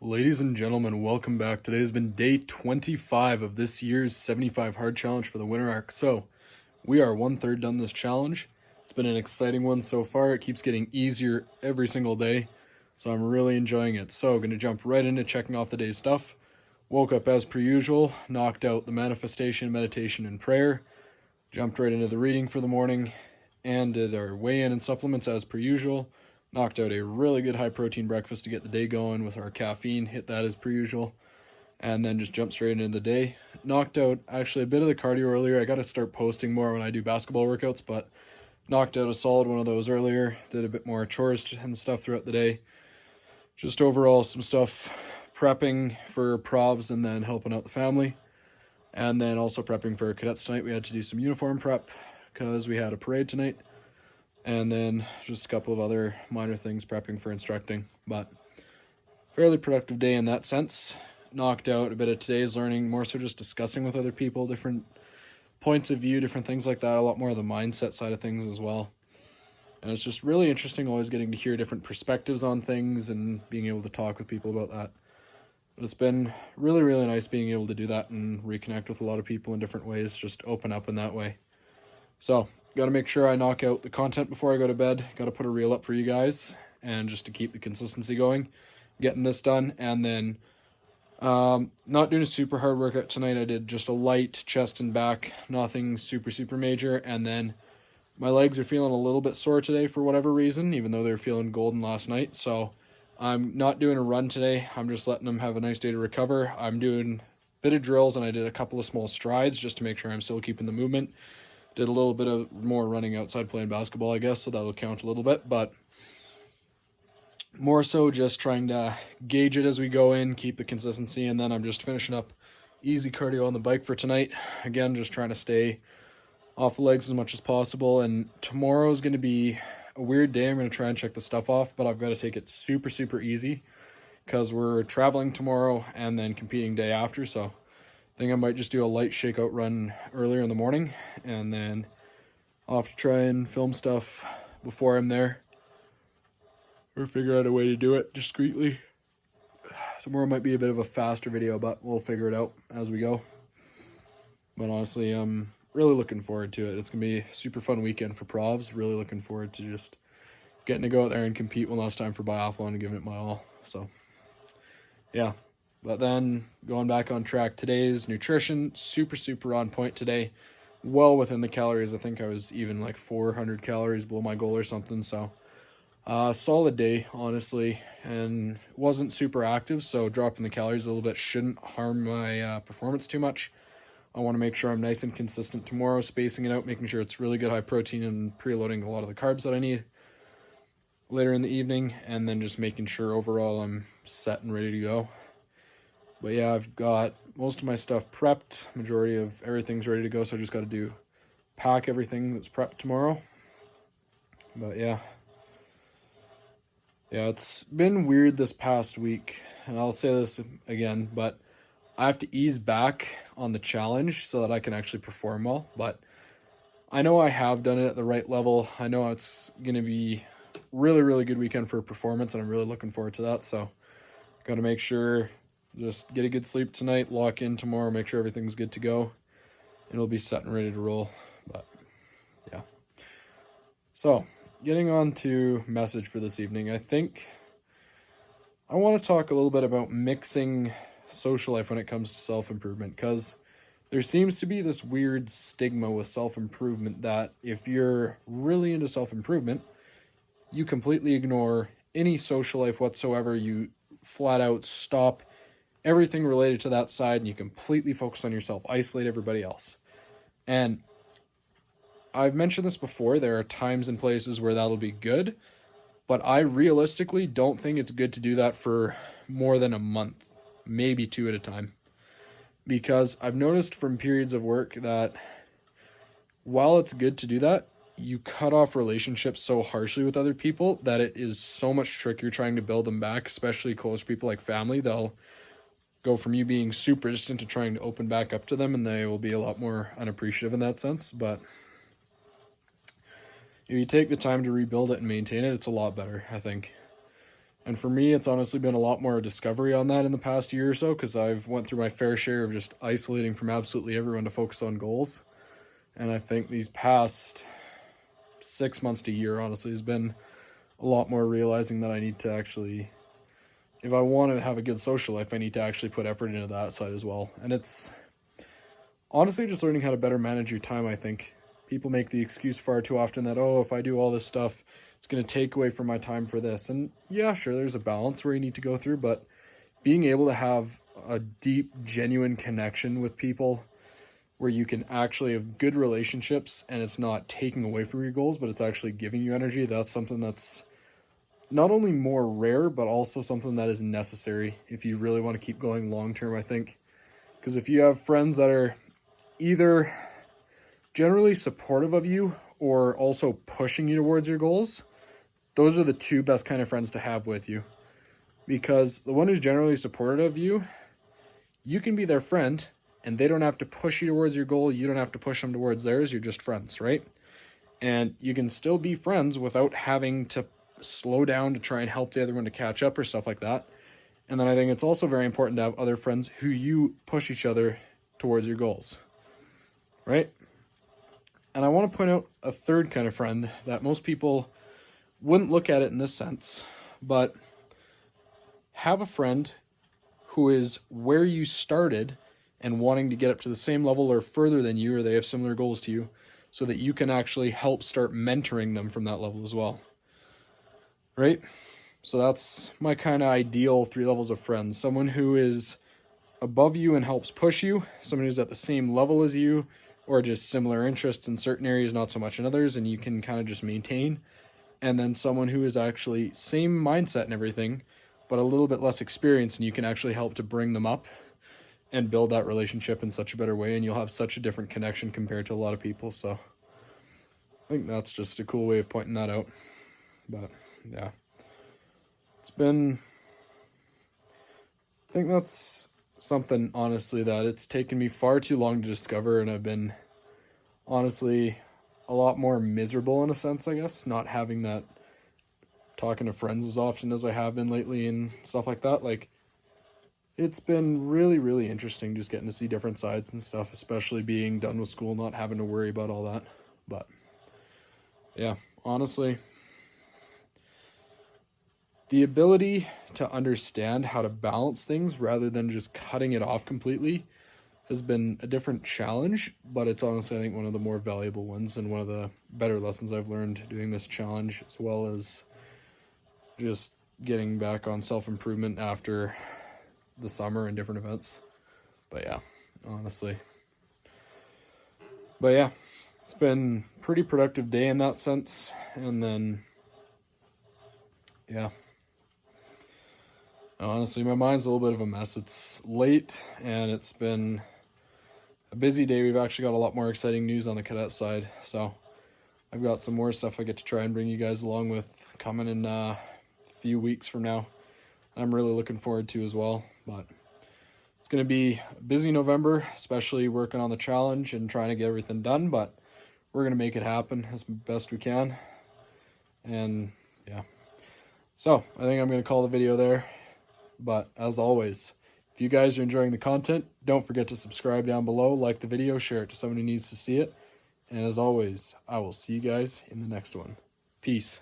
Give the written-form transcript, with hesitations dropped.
Ladies and gentlemen, welcome back. Today has been day 25 of this year's 75 hard challenge for the winter arc. So, we are 1/3 done this challenge. It's been an exciting one so far. It keeps getting easier every single day. So, I'm really enjoying it. So, going to jump right into checking off the day's stuff. Woke up as per usual, knocked out the manifestation, meditation, and prayer. Jumped right into the reading for the morning and did our weigh-in and supplements as per usual. Knocked out a really good high-protein breakfast to get the day going with our caffeine, hit that as per usual, and then just jumped straight into the day. Knocked out actually a bit of the cardio earlier. I got to start posting more when I do basketball workouts, but knocked out a solid one of those earlier. Did a bit more chores and stuff throughout the day. Just overall some stuff prepping for provs and then helping out the family. And then also prepping for cadets tonight. We had to do some uniform prep because we had a parade tonight. And then just a couple of other minor things prepping for instructing. But fairly productive day in that sense. Knocked out a bit of today's learning, more so just discussing with other people, different points of view, different things like that. A lot more of the mindset side of things as well. And it's just really interesting always getting to hear different perspectives on things and being able to talk with people about that. But it's been really, really nice being able to do that and reconnect with a lot of people in different ways, just open up in that way. So, got to make sure I knock out the content before I go to bed. Got to put a reel up for you guys, and just to keep the consistency going, getting this done. And then not doing a super hard workout tonight. I did just a light chest and back, nothing super, super major. And then my legs are feeling a little bit sore today for whatever reason, even though they're feeling golden last night. So I'm not doing a run today. I'm just letting them have a nice day to recover. I'm doing a bit of drills, and I did a couple of small strides just to make sure I'm still keeping the movement. Did a little bit of more running outside playing basketball, I guess, so that'll count a little bit, but more so just trying to gauge it as we go in, keep the consistency, and then I'm just finishing up easy cardio on the bike for tonight. Again, just trying to stay off the legs as much as possible, and tomorrow is going to be a weird day. I'm going to try and check the stuff off, but I've got to take it super, super easy because we're traveling tomorrow and then competing day after, so I think I might just do a light shakeout run earlier in the morning, and then I'll have to try and film stuff before I'm there, or figure out a way to do it discreetly. Tomorrow might be a bit of a faster video, but we'll figure it out as we go. But honestly, I'm really looking forward to it. It's going to be a super fun weekend for provs. Really looking forward to just getting to go out there and compete one last time for biathlon and giving it my all. So, yeah. But then going back on track, today's nutrition, super, super on point today. Well within the calories. I think I was even like 400 calories below my goal or something. So solid day, honestly, and wasn't super active. So dropping the calories a little bit shouldn't harm my performance too much. I want to make sure I'm nice and consistent tomorrow, spacing it out, making sure it's really good high protein and preloading a lot of the carbs that I need later in the evening. And then just making sure overall I'm set and ready to go. But yeah, I've got most of my stuff prepped. Majority of everything's ready to go, so I just got to pack everything that's prepped tomorrow. But yeah. Yeah, it's been weird this past week, and I'll say this again, but I have to ease back on the challenge so that I can actually perform well. But I know I have done it at the right level. I know it's going to be really, really good weekend for performance, and I'm really looking forward to that. So got to make sure, just get a good sleep tonight, lock in tomorrow, make sure everything's good to go, and it'll be set and ready to roll. But yeah. So getting on to message for this evening, I think I want to talk a little bit about mixing social life when it comes to self-improvement, because there seems to be this weird stigma with self-improvement that if you're really into self-improvement, you completely ignore any social life whatsoever. You flat out stop everything related to that side, and you completely focus on yourself, isolate everybody else. And I've mentioned this before, there are times and places where that'll be good, but I realistically don't think it's good to do that for more than a month, maybe 2 at a time. Because I've noticed from periods of work that while it's good to do that, you cut off relationships so harshly with other people that it is so much trickier trying to build them back, especially close people like family. They'll go from you being super distant to trying to open back up to them, and they will be a lot more unappreciative in that sense. But if you take the time to rebuild it and maintain it, it's a lot better, I think. And for me, it's honestly been a lot more discovery on that in the past year or so, because I've went through my fair share of just isolating from absolutely everyone to focus on goals. And I think these past 6 months to a year, honestly, has been a lot more realizing that I need to actually, if I want to have a good social life, I need to actually put effort into that side as well. And it's honestly just learning how to better manage your time, I think. People make the excuse far too often that, oh, if I do all this stuff, it's going to take away from my time for this. And yeah, sure, there's a balance where you need to go through, but being able to have a deep, genuine connection with people where you can actually have good relationships and it's not taking away from your goals, but it's actually giving you energy, that's something that's not only more rare, but also something that is necessary if you really want to keep going long term, I think. Because if you have friends that are either generally supportive of you or also pushing you towards your goals, those are the two best kind of friends to have with you. Because the one who's generally supportive of you, you can be their friend and they don't have to push you towards your goal. You don't have to push them towards theirs. You're just friends, right? And you can still be friends without having to slow down to try and help the other one to catch up or stuff like that. And then I think it's also very important to have other friends who you push each other towards your goals, right? And I want to point out a third kind of friend that most people wouldn't look at it in this sense, but have a friend who is where you started and wanting to get up to the same level or further than you, or they have similar goals to you, so that you can actually help start mentoring them from that level as well, right? So that's my kind of ideal 3 levels of friends. Someone who is above you and helps push you, someone who's at the same level as you, or just similar interests in certain areas, not so much in others, and you can kind of just maintain. And then someone who is actually same mindset and everything, but a little bit less experience, and you can actually help to bring them up and build that relationship in such a better way, and you'll have such a different connection compared to a lot of people. So I think that's just a cool way of pointing that out. But yeah, it's been, I think that's something, honestly, that it's taken me far too long to discover, and I've been honestly a lot more miserable in a sense, I guess, not having that, talking to friends as often as I have been lately and stuff like that. Like, it's been really, really interesting just getting to see different sides and stuff, especially being done with school, not having to worry about all that. But yeah, honestly, the ability to understand how to balance things rather than just cutting it off completely has been a different challenge, but it's honestly, I think, one of the more valuable ones and one of the better lessons I've learned doing this challenge, as well as just getting back on self-improvement after the summer and different events. But yeah, honestly. But yeah, it's been a pretty productive day in that sense. And then, yeah. Honestly, my mind's a little bit of a mess. It's late and it's been a busy day. We've actually got a lot more exciting news on the cadet side. So I've got some more stuff I get to try and bring you guys along with coming in a few weeks from now. I'm really looking forward to as well. But it's going to be a busy November, especially working on the challenge and trying to get everything done. But we're going to make it happen as best we can. And yeah. So I think I'm going to call the video there. But as always, if you guys are enjoying the content, don't forget to subscribe down below, like the video, share it to someone who needs to see it. And as always, I will see you guys in the next one. Peace.